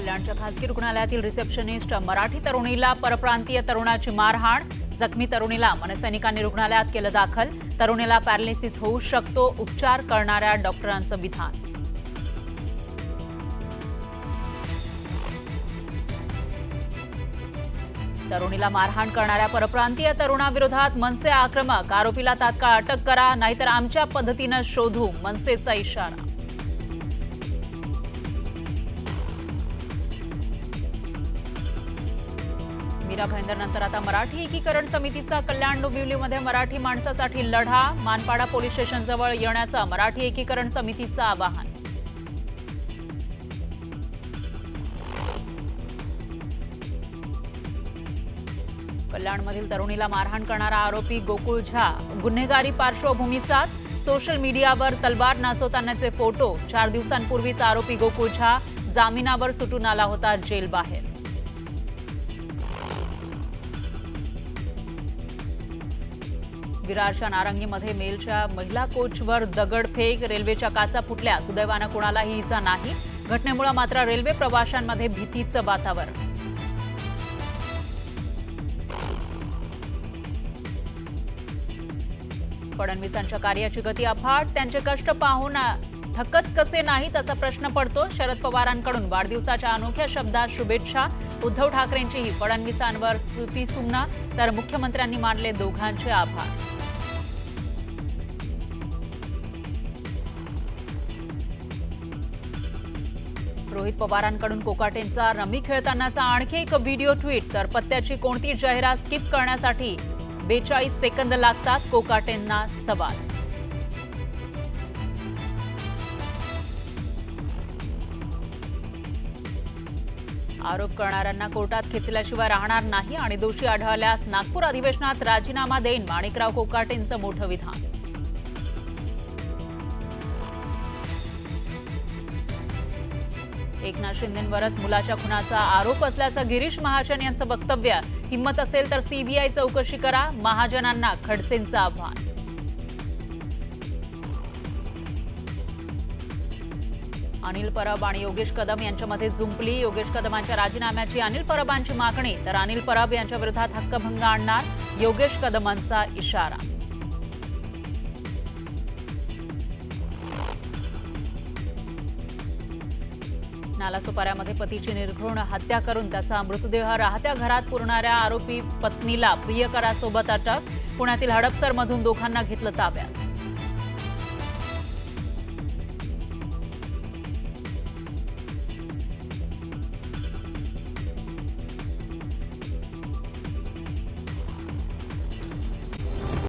कल्याणच्या खासगी रुग्णालयातील रिसेप्शनिस्ट मराठी तरुणीला परप्रांतीय तरुणाची मारहाण। जखमी तरुणीला मनसैनिकांनी रुग्णालयात केलं दाखल। तरुणीला पॅरालिसिस होऊ शकतो, उपचार करणाऱ्या डॉक्टरांचं विधान। तरुणीला मारहाण करणाऱ्या परप्रांतीय तरुणाविरोधात मनसे आक्रमक। आरोपीला तात्काळ अटक करा, नाहीतर आमच्या पद्धतीनं शोधू, मनसेचा इशारा। मीरा भाईंदरनंतर आता मराठी एकीकरण समितीचा कल्याण डोंबिवलीमध्ये मराठी माणसासाठी लढा। मानपाडा पोलीस स्टेशनजवळ येण्याचं मराठी एकीकरण समितीचं आवाहन। कल्याणमधील तरुणीला मारहाण करणारा आरोपी गोकुळ झा गुन्हेगारी पार्श्वभूमीचाच। सोशल मीडियावर तलवार नाचवतानाचे फोटो। 4 दिवसांपूर्वीच आरोपी गोकुळ झा जामिनावर सुटून आला होता जेल बाहेर। विरारच्या नारंगीमध्ये मेलच्या महिला कोचवर दगडफेक। रेल्वेच्या काचा फुटल्या, सुदैवानं कोणालाही इजा नाही। घटनेमुळे मात्र रेल्वे प्रवाशांमध्ये भीतीचं वातावरण। फडणवीसांच्या कार्याची गती अफाट, त्यांचे कष्ट पाहून थकत कसे नाहीत असा प्रश्न पडतो। शरद पवारांकडून वाढदिवसाच्या अनोख्या शब्दात शुभेच्छा। उद्धव ठाकरेंचीही फडणवीसांवर स्तुतीसुमना, तर मुख्यमंत्र्यांनी मानले दोघांचे आभार। रोहित पवारांकडून कोकाटेंचा रमी खेळतानाचा आणखी एक व्हिडिओ ट्विट। तर पत्त्याची कोणती जाहिरात स्किप करण्यासाठी 42 सेकंद लागतात, कोकाटेंना सवाल। आरोप करणाऱ्यांना कोर्टात खेचल्याशिवाय राहणार नाही आणि दोषी आढळल्यास नागपूर अधिवेशनात राजीनामा देईन, माणिकराव कोकाटेंचं मोठं विधान। एकनाथ शिंदेंवरच मुलाच्या खुनाचा आरोप असल्याचं गिरीश महाजन यांचं वक्तव्य। हिम्मत असेल तर सीबीआय चौकशी करा, महाजनांना खडसेंचं आव्हान। अनिल परब आणि योगेश कदम यांच्यामध्ये जुंपली। योगेश कदमांच्या राजीनाम्याची अनिल परबांची मागणी, तर अनिल परब यांच्या विरोधात हक्कभंग आणणार, योगेश कदमांचा इशारा। नालासोपाऱ्यामध्ये पतीची निर्घृण हत्या करून त्याचा मृतदेह राहत्या घरात पुरणाऱ्या आरोपी पत्नीला प्रियकरासोबत अटक। पुण्यातील हडपसरमधून दोघांना घेतलं ताब्यात।